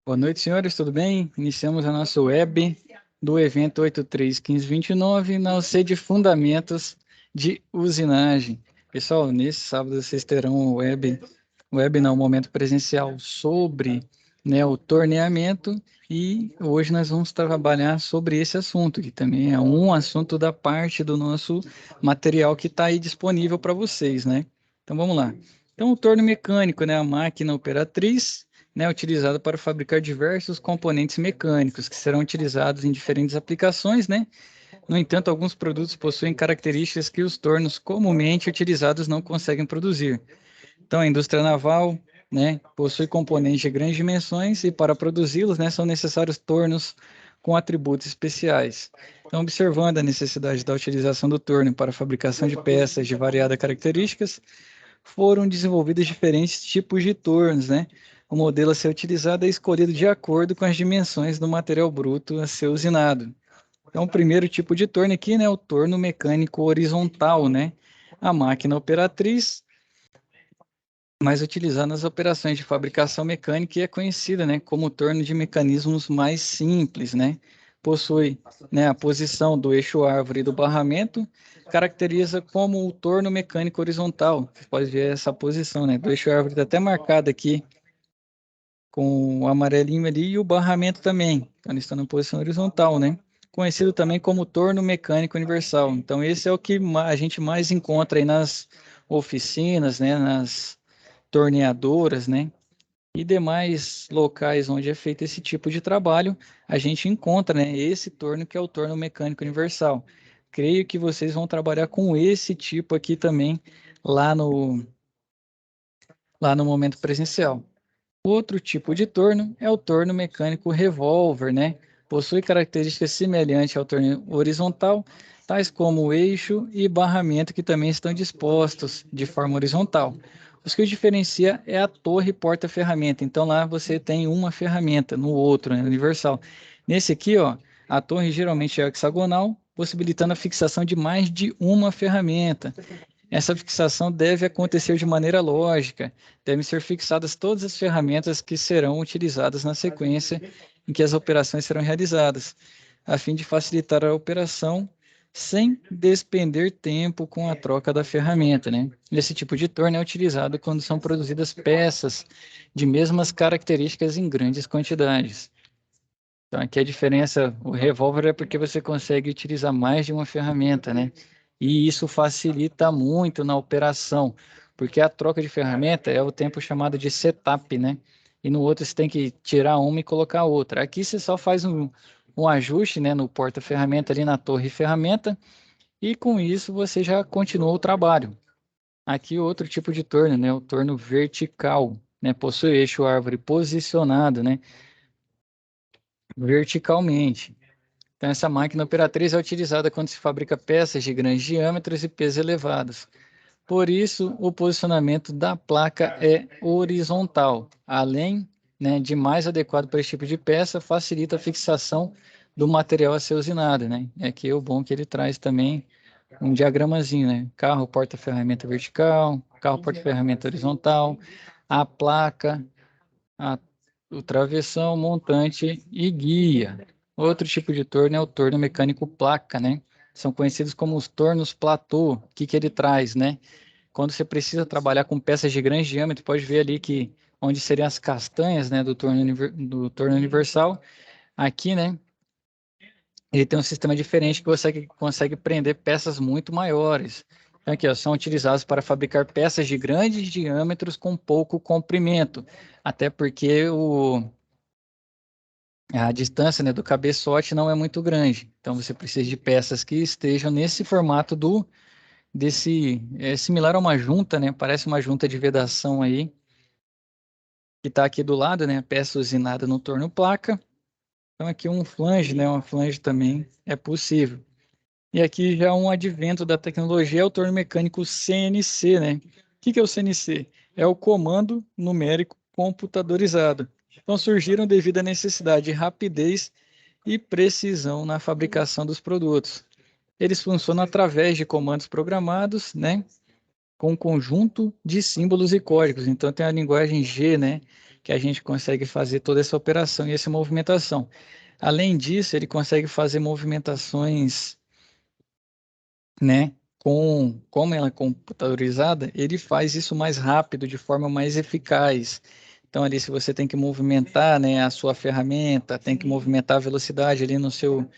Boa noite, senhores, tudo bem? Iniciamos a nossa web do evento 83-15-29 na UC de Fundamentos de Usinagem. Pessoal, nesse sábado vocês terão um web não, um momento presencial sobre, né, o torneamento, e hoje nós vamos trabalhar sobre esse assunto, que também é um assunto da parte do nosso material que está aí disponível para vocês, né? Então vamos lá. Então, o torno mecânico, né, a máquina operatriz, né, utilizada para fabricar diversos componentes mecânicos que serão utilizados em diferentes aplicações, né? No entanto, alguns produtos possuem características que os tornos comumente utilizados não conseguem produzir. Então, a indústria naval, né, possui componentes de grandes dimensões e para produzi-los, né, são necessários tornos com atributos especiais. Então, observando a necessidade da utilização do torno para a fabricação de peças de variadas características, foram desenvolvidos diferentes tipos de tornos, né? O modelo a ser utilizado é escolhido de acordo com as dimensões do material bruto a ser usinado. Então, o primeiro tipo de torno aqui, né, é o torno mecânico horizontal, né? A máquina operatriz, mais utilizada nas operações de fabricação mecânica, e é conhecida, né, como torno de mecanismos mais simples, né? Possui, né, a posição do eixo árvore e do barramento, caracteriza como o torno mecânico horizontal. Você pode ver essa posição, né, do eixo árvore está até marcado aqui com o amarelinho ali, e o barramento também, então ele está na posição horizontal, né? Conhecido também como torno mecânico universal. Então esse é o que a gente mais encontra aí nas oficinas, né, nas torneadoras, né? E demais locais onde é feito esse tipo de trabalho, a gente encontra, né, esse torno que é o torno mecânico universal. Creio que vocês vão trabalhar com esse tipo aqui também lá no, lá no momento presencial. Outro tipo de torno é o torno mecânico revólver, né? Possui características semelhantes ao torno horizontal, tais como o eixo e barramento, que também estão dispostos de forma horizontal. Os que o diferencia é a torre porta-ferramenta. Então lá você tem uma ferramenta, no outro, né, universal. Nesse aqui, ó, a torre geralmente é hexagonal, possibilitando a fixação de mais de uma ferramenta. Essa fixação deve acontecer de maneira lógica, devem ser fixadas todas as ferramentas que serão utilizadas na sequência em que as operações serão realizadas, a fim de facilitar a operação sem despender tempo com a troca da ferramenta, né? Esse tipo de torno é utilizado quando são produzidas peças de mesmas características em grandes quantidades. Então, aqui a diferença, o revólver é porque você consegue utilizar mais de uma ferramenta, né? E isso facilita muito na operação, porque a troca de ferramenta é o tempo chamado de setup, né? E no outro você tem que tirar uma e colocar outra. Aqui você só faz um ajuste, né, no porta-ferramenta ali na torre ferramenta, e com isso você já continua o trabalho. Aqui outro tipo de torno, né? O torno vertical, né? Possui eixo árvore posicionado, né? Verticalmente. Então, essa máquina operatriz é utilizada quando se fabrica peças de grandes diâmetros e pesos elevados. Por isso, o posicionamento da placa é horizontal. Além, né, de mais adequado para esse tipo de peça, facilita a fixação do material a ser usinado, né? E aqui é o bom que ele traz também um diagramazinho, né? Carro porta-ferramenta vertical, carro porta-ferramenta horizontal, a placa, a, o travessão, montante e guia. Outro tipo de torno é o torno mecânico placa, né? São conhecidos como os tornos platô. O que que ele traz, né? Quando você precisa trabalhar com peças de grande diâmetro, pode ver ali que onde seriam as castanhas, né, do torno universal, aqui, né, ele tem um sistema diferente que você consegue prender peças muito maiores. Então, aqui, ó, são utilizados para fabricar peças de grandes diâmetros com pouco comprimento, até porque a distância, né, do cabeçote não é muito grande. Então, você precisa de peças que estejam nesse formato é similar a uma junta, né? Parece uma junta de vedação aí, que está aqui do lado, né? Peça usinada no torno placa. Então, aqui um flange, né? Uma flange também é possível. E aqui já um advento da tecnologia é o torno mecânico CNC, né? O que que é o CNC? É o comando numérico computadorizado. Então, surgiram devido à necessidade de rapidez e precisão na fabricação dos produtos. Eles funcionam através de comandos programados, né, com um conjunto de símbolos e códigos. Então tem a linguagem G, né, que a gente consegue fazer toda essa operação e essa movimentação. Além disso, ele consegue fazer movimentações, né? Como ela é computadorizada, ele faz isso mais rápido, de forma mais eficaz. Então, ali, se você tem que movimentar, né, a sua ferramenta, tem que movimentar a velocidade ali no seu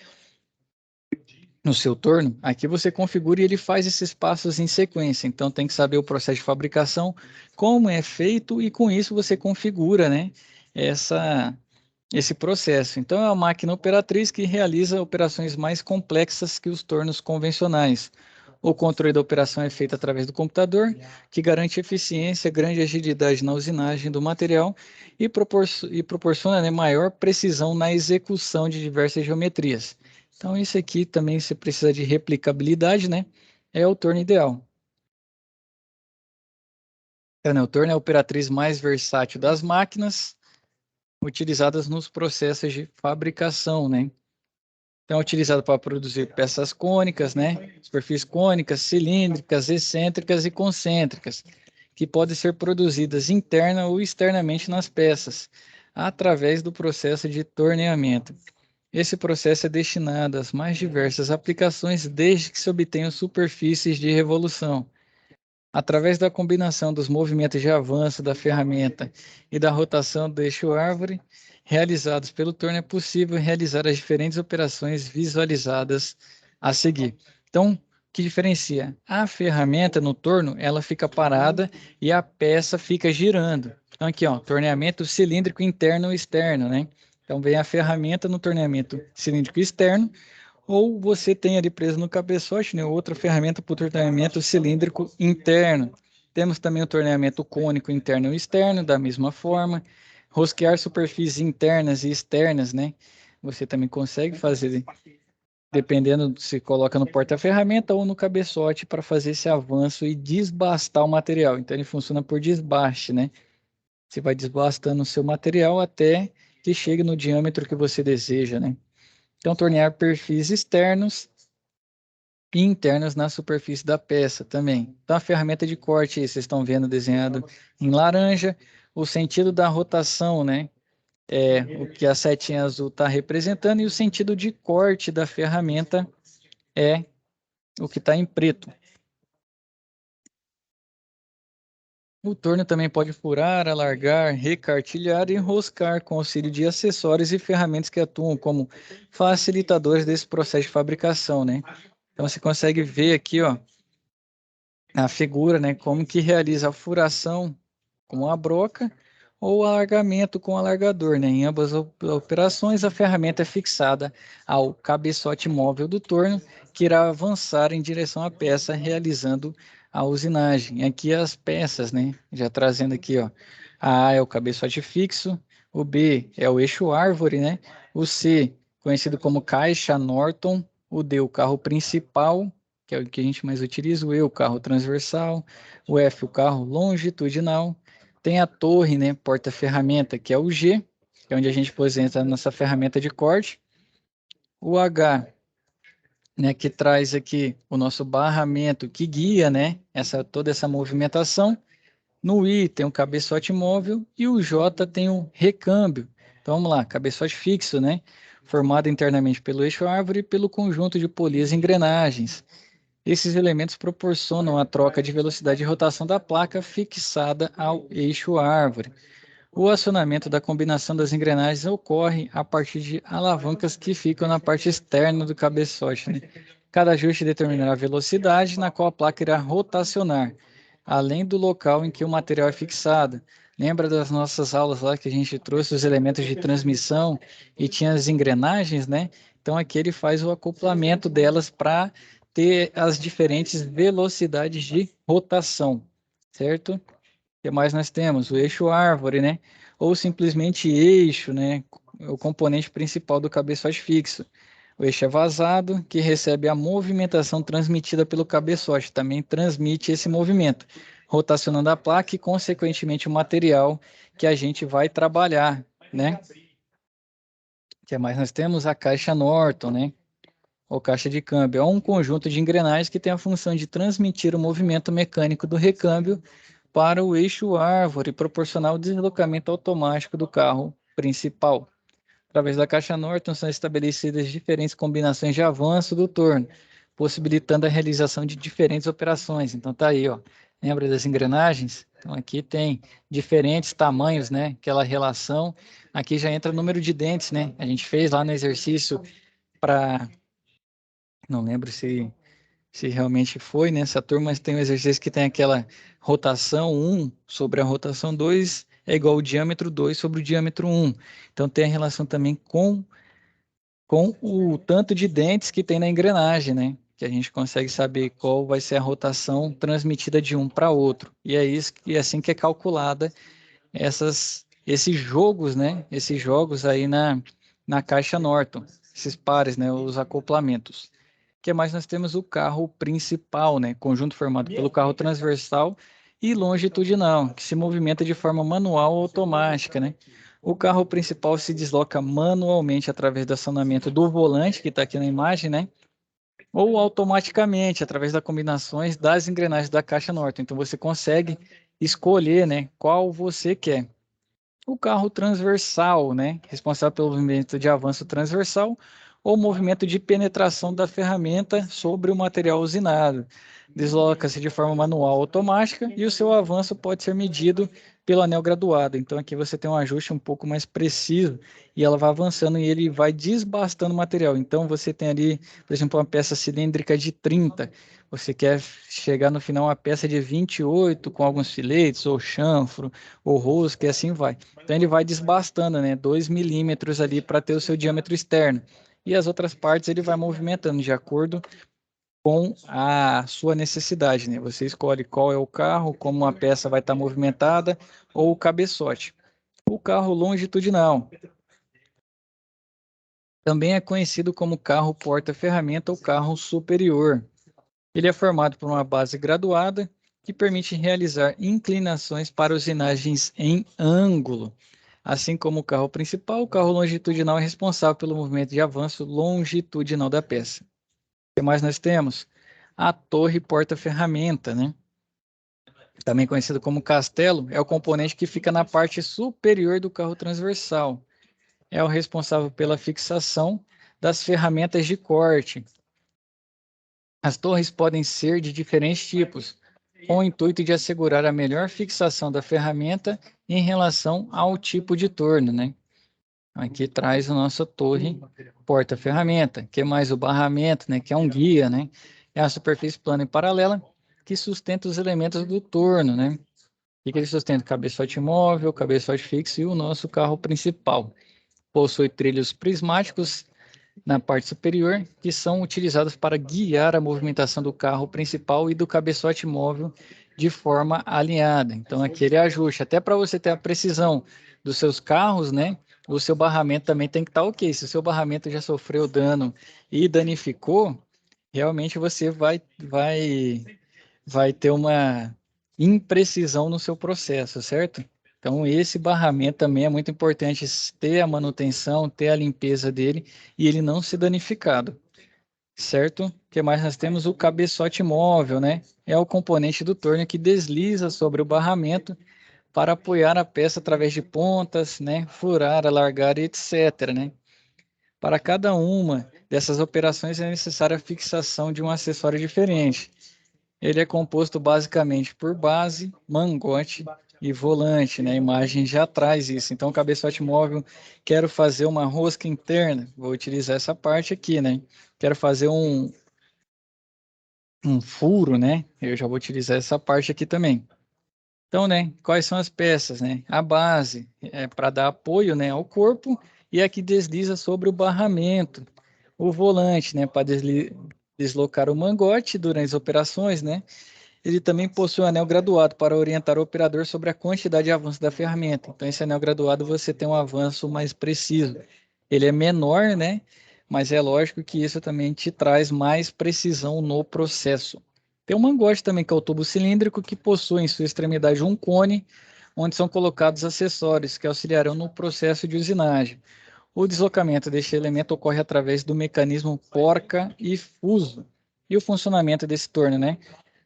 torno, aqui você configura e ele faz esses passos em sequência. Então, tem que saber o processo de fabricação, como é feito, e com isso você configura, né, esse processo. Então, é uma máquina operatriz que realiza operações mais complexas que os tornos convencionais. O controle da operação é feito através do computador, que garante eficiência, grande agilidade na usinagem do material e proporciona, né, maior precisão na execução de diversas geometrias. Então, isso aqui também você precisa de replicabilidade, né? É o torno ideal. Né, o torno é a operatriz mais versátil das máquinas utilizadas nos processos de fabricação, né? Então, é utilizado para produzir peças cônicas, né? Superfícies cônicas, cilíndricas, excêntricas e concêntricas, que podem ser produzidas interna ou externamente nas peças, através do processo de torneamento. Esse processo é destinado às mais diversas aplicações, desde que se obtenham superfícies de revolução. Através da combinação dos movimentos de avanço da ferramenta e da rotação do eixo árvore, realizados pelo torno, é possível realizar as diferentes operações visualizadas a seguir. Então, o que diferencia? A ferramenta no torno, ela fica parada e a peça fica girando. Então, aqui, ó, torneamento cilíndrico interno e externo, né? Então, vem a ferramenta no torneamento cilíndrico externo, ou você tem ali preso no cabeçote, né, outra ferramenta para o torneamento cilíndrico interno. Temos também o torneamento cônico interno e externo, da mesma forma. Rosquear superfícies internas e externas, né? Você também consegue fazer, dependendo se coloca no porta-ferramenta ou no cabeçote, para fazer esse avanço e desbastar o material. Então, ele funciona por desbaste, né? Você vai desbastando o seu material até que chegue no diâmetro que você deseja, né? Então, tornear perfis externos e internos na superfície da peça também. Então, a ferramenta de corte, vocês estão vendo desenhado em laranja, o sentido da rotação, né? É o que a setinha azul está representando, e o sentido de corte da ferramenta é o que está em preto. O torno também pode furar, alargar, recartilhar e enroscar com auxílio de acessórios e ferramentas que atuam como facilitadores desse processo de fabricação, né? Então, você consegue ver aqui, ó, a figura, né, como que realiza a furação com a broca ou alargamento com o alargador, né? Em ambas operações, a ferramenta é fixada ao cabeçote móvel do torno, que irá avançar em direção à peça, realizando a usinagem. Aqui as peças, né? Já trazendo aqui, ó, a A é o cabeçote fixo, o B é o eixo árvore, né? O C, conhecido como caixa Norton, o D, o carro principal, que é o que a gente mais utiliza, o E, o carro transversal, o F, o carro longitudinal, tem a torre, né, porta-ferramenta, que é o G, que é onde a gente aposenta a nossa ferramenta de corte, o H, né, que traz aqui o nosso barramento, que guia, né, toda essa movimentação. No I tem o cabeçote móvel e o J tem o recâmbio. Então vamos lá, cabeçote fixo, né, formado internamente pelo eixo árvore e pelo conjunto de polias e engrenagens. Esses elementos proporcionam a troca de velocidade de rotação da placa fixada ao eixo árvore. O acionamento da combinação das engrenagens ocorre a partir de alavancas que ficam na parte externa do cabeçote, né? Cada ajuste determinará a velocidade na qual a placa irá rotacionar, além do local em que o material é fixado. Lembra das nossas aulas lá que a gente trouxe os elementos de transmissão e tinha as engrenagens, né? Então aqui ele faz o acoplamento delas para ter as diferentes velocidades de rotação, certo? O que mais nós temos? O eixo árvore, né? Ou simplesmente eixo, né? O componente principal do cabeçote fixo. O eixo é vazado, que recebe a movimentação transmitida pelo cabeçote, também transmite esse movimento, rotacionando a placa e, consequentemente, o material que a gente vai trabalhar, né? O que mais nós temos? A caixa Norton, né? Ou caixa de câmbio. É um conjunto de engrenagens que tem a função de transmitir o movimento mecânico do recâmbio para o eixo árvore, proporcionar o deslocamento automático do carro principal. Através da caixa Norton são estabelecidas diferentes combinações de avanço do torno, possibilitando a realização de diferentes operações. Então tá aí, ó. Lembra das engrenagens? Então aqui tem diferentes tamanhos, né? Aquela relação. Aqui já entra o número de dentes, né? A gente fez lá no exercício para, não lembro se realmente foi nessa turma, mas tem um exercício que tem aquela rotação 1 sobre a rotação 2 é igual ao diâmetro 2 sobre o diâmetro 1. Então tem a relação também com o tanto de dentes que tem na engrenagem, né? Que a gente consegue saber qual vai ser a rotação transmitida de um para outro. E é isso que é assim que é calculada esses jogos, né? Esses jogos aí na caixa Norton, esses pares, né? Os acoplamentos. O que mais nós temos? O carro principal, né? Conjunto formado pelo carro transversal e longitudinal, que se movimenta de forma manual ou automática, né? O carro principal se desloca manualmente através do acionamento do volante, que está aqui na imagem, né? Ou automaticamente, através das combinações das engrenagens da caixa Norton. Então, você consegue escolher, né, qual você quer. O carro transversal, né, responsável pelo movimento de avanço transversal ou movimento de penetração da ferramenta sobre o material usinado. Desloca-se de forma manual ou automática e o seu avanço pode ser medido pelo anel graduado. Então aqui você tem um ajuste um pouco mais preciso e ela vai avançando e ele vai desbastando o material. Então você tem ali, por exemplo, uma peça cilíndrica de 30, você quer chegar no final uma peça de 28 com alguns filetes ou chanfro ou rosca e assim vai. Então ele vai desbastando, né, 2 milímetros ali para ter o seu diâmetro externo. E as outras partes ele vai movimentando de acordo com a sua necessidade, né? Você escolhe qual é o carro, como a peça vai estar movimentada ou o cabeçote. O carro longitudinal também é conhecido como carro porta-ferramenta ou carro superior. Ele é formado por uma base graduada que permite realizar inclinações para usinagens em ângulo. Assim como o carro principal, o carro longitudinal é responsável pelo movimento de avanço longitudinal da peça. O que mais nós temos? A torre porta-ferramenta, né? Também conhecido como castelo, é o componente que fica na parte superior do carro transversal. É o responsável pela fixação das ferramentas de corte. As torres podem ser de diferentes tipos, com o intuito de assegurar a melhor fixação da ferramenta em relação ao tipo de torno, né? Aqui traz a nossa torre porta-ferramenta, que é mais o barramento, né? Que é um guia, né? É a superfície plana e paralela que sustenta os elementos do torno, né? E que ele sustenta o cabeçote móvel, o cabeçote fixo e o nosso carro principal. Possui trilhos prismáticos na parte superior, que são utilizados para guiar a movimentação do carro principal e do cabeçote móvel de forma alinhada. Então, aquele ajuste, até para você ter a precisão dos seus carros, né? O seu barramento também tem que estar ok. Se o seu barramento já sofreu dano e danificou, realmente você vai ter uma imprecisão no seu processo, certo? Então, esse barramento também é muito importante ter a manutenção, ter a limpeza dele e ele não ser danificado, certo? O que mais nós temos? O cabeçote móvel, né? É o componente do torno que desliza sobre o barramento para apoiar a peça através de pontas, né? Furar, alargar, etc, né? Para cada uma dessas operações é necessária a fixação de um acessório diferente. Ele é composto basicamente por base, mangote e volante, né? A imagem já traz isso. Então, cabeçote móvel, quero fazer uma rosca interna, vou utilizar essa parte aqui, né? Quero fazer um furo, né? Eu já vou utilizar essa parte aqui também. Então, né? Quais são as peças, né? A base é para dar apoio, né, ao corpo e a que desliza sobre o barramento. O volante, né, para deslocar o mangote durante as operações, né? Ele também possui um anel graduado para orientar o operador sobre a quantidade de avanço da ferramenta. Então, esse anel graduado você tem um avanço mais preciso. Ele é menor, né? Mas é lógico que isso também te traz mais precisão no processo. Tem um mangote também, que é o tubo cilíndrico, que possui em sua extremidade um cone, onde são colocados acessórios que auxiliarão no processo de usinagem. O deslocamento deste elemento ocorre através do mecanismo porca e fuso. E o funcionamento desse torno, né?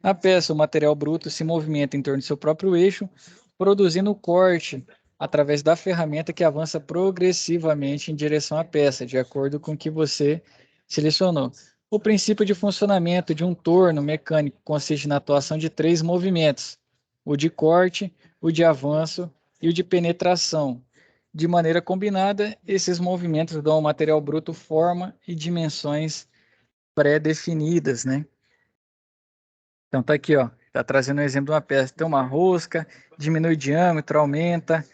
A peça, o material bruto, se movimenta em torno de seu próprio eixo, produzindo corte através da ferramenta que avança progressivamente em direção à peça, de acordo com o que você selecionou. O princípio de funcionamento de um torno mecânico consiste na atuação de 3 movimentos: o de corte, o de avanço e o de penetração. De maneira combinada, esses movimentos dão ao material bruto forma e dimensões pré-definidas, né? Então tá aqui, ó, tá trazendo um exemplo de uma peça. Tem uma rosca, diminui o diâmetro, aumenta,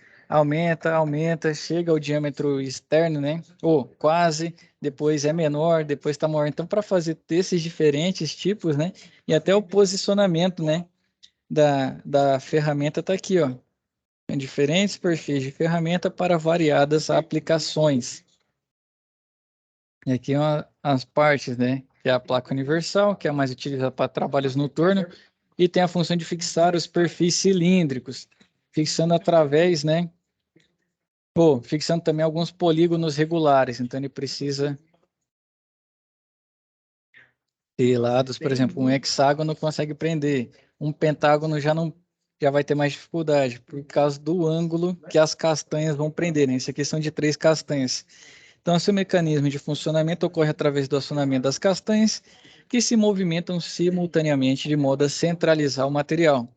chega ao diâmetro externo, né? Ou quase, depois é menor, depois está maior. Então, para fazer esses diferentes tipos, né? E até o posicionamento, né? Da ferramenta tá aqui, ó. Tem diferentes perfis de ferramenta para variadas aplicações. E aqui as partes, né? Que é a placa universal, que é a mais utilizada para trabalhos noturnos, e tem a função de fixar os perfis cilíndricos, fixando através, né? Fixando também alguns polígonos regulares, então ele precisa ter lados, por exemplo, um hexágono consegue prender, um pentágono já vai ter mais dificuldade, por causa do ângulo que as castanhas vão prender, né? Isso aqui são de 3 castanhas. Então, seu mecanismo de funcionamento ocorre através do acionamento das castanhas, que se movimentam simultaneamente de modo a centralizar o material.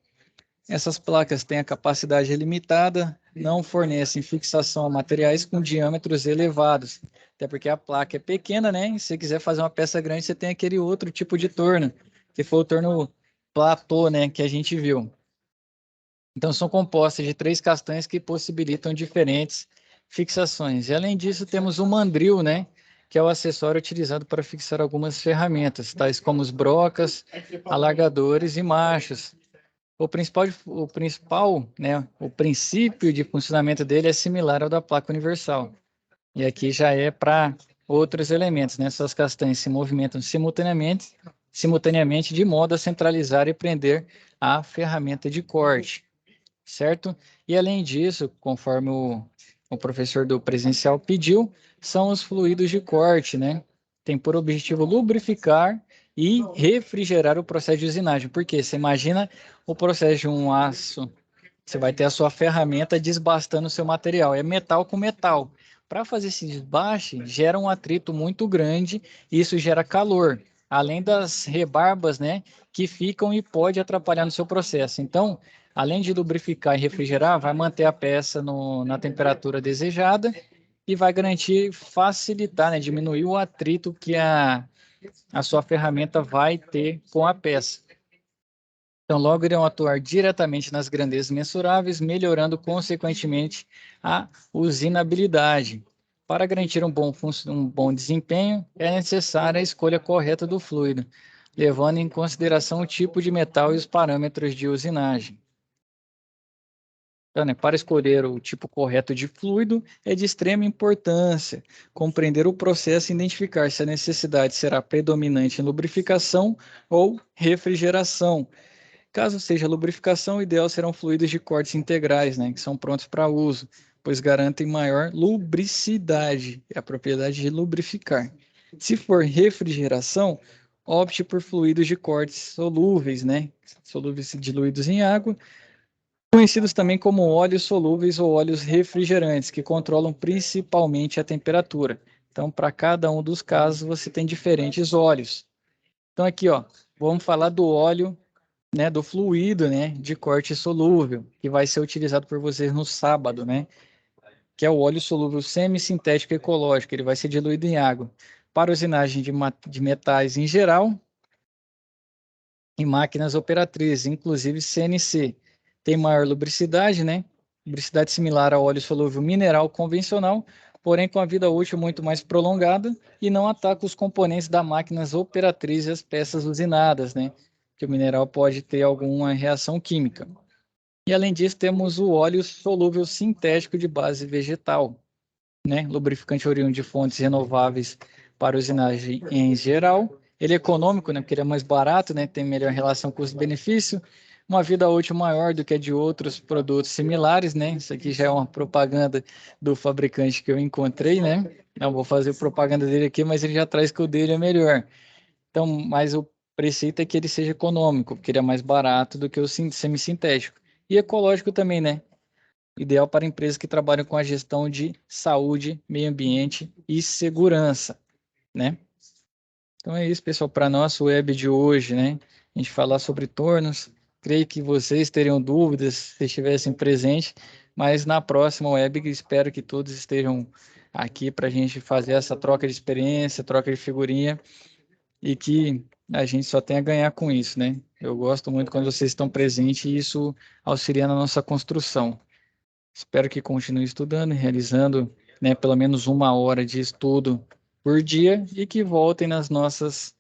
Essas placas têm a capacidade limitada, não fornecem fixação a materiais com diâmetros elevados, até porque a placa é pequena, né? E se você quiser fazer uma peça grande, você tem aquele outro tipo de torno, que foi o torno platô, né, que a gente viu. Então, são compostas de 3 castanhas que possibilitam diferentes fixações. E, além disso, temos o mandril, né, que é o acessório utilizado para fixar algumas ferramentas, tais como os brocas, alargadores e machos. Né, o princípio de funcionamento dele é similar ao da placa universal. E aqui já é para outros elementos, né? Essas castanhas se movimentam simultaneamente de modo a centralizar e prender a ferramenta de corte, certo? E além disso, conforme o professor do presencial pediu, são os fluidos de corte, né? Tem por objetivo lubrificar e refrigerar o processo de usinagem. Porque você imagina o processo de um aço, você vai ter a sua ferramenta desbastando o seu material. É metal com metal. Para fazer esse desbaste, gera um atrito muito grande e isso gera calor, além das rebarbas, né, que ficam e pode atrapalhar no seu processo. Então, além de lubrificar e refrigerar, vai manter a peça na temperatura desejada e vai garantir facilitar, né, diminuir o atrito que a sua ferramenta vai ter com a peça. Então, logo irão atuar diretamente nas grandezas mensuráveis, melhorando consequentemente a usinabilidade. Para garantir um bom desempenho, é necessária a escolha correta do fluido, levando em consideração o tipo de metal e os parâmetros de usinagem. Então, né, para escolher o tipo correto de fluido, é de extrema importância compreender o processo e identificar se a necessidade será predominante em lubrificação ou refrigeração. Caso seja lubrificação, o ideal serão fluidos de cortes integrais, né, que são prontos para uso, pois garantem maior lubricidade, a propriedade de lubrificar. Se for refrigeração, opte por fluidos de cortes solúveis, né, solúveis diluídos em água, conhecidos também como óleos solúveis ou óleos refrigerantes, que controlam principalmente a temperatura. Então, para cada um dos casos, você tem diferentes óleos. Então, aqui, ó, vamos falar do óleo, né, do fluido, né, de corte solúvel, que vai ser utilizado por vocês no sábado, né, que é o óleo solúvel semissintético ecológico. Ele vai ser diluído em água para usinagem de metais em geral em máquinas operatrizes, inclusive CNC. Tem maior lubricidade, né? Lubricidade similar ao óleo solúvel mineral convencional, porém com a vida útil muito mais prolongada e não ataca os componentes das máquinas operatrizes e as peças usinadas, né? Que o mineral pode ter alguma reação química. E além disso, temos o óleo solúvel sintético de base vegetal, né? Lubrificante oriundo de fontes renováveis para usinagem em geral. Ele é econômico, né? Porque ele é mais barato, né? Tem melhor relação custo-benefício, uma vida útil maior do que a de outros produtos similares, né? Isso aqui já é uma propaganda do fabricante que eu encontrei, né? Não vou fazer propaganda dele aqui, mas ele já traz que o dele é melhor. Então, mas o precisa que ele seja econômico, porque ele é mais barato do que o semissintético. E ecológico também, né? Ideal para empresas que trabalham com a gestão de saúde, meio ambiente e segurança, né? Então é isso, pessoal, para nosso web de hoje, né? A gente falar sobre tornos. Creio que vocês teriam dúvidas se estivessem presentes, mas na próxima web espero que todos estejam aqui para a gente fazer essa troca de experiência, troca de figurinha e que a gente só tenha a ganhar com isso, né? Eu gosto muito quando vocês estão presentes e isso auxilia na nossa construção. Espero que continue estudando, realizando, né, pelo menos 1 hora de estudo por dia e que voltem nas nossas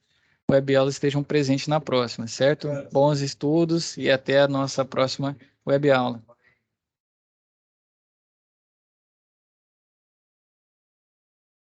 web aulas, estejam presentes na próxima, certo? Bons estudos e até a nossa próxima web aula.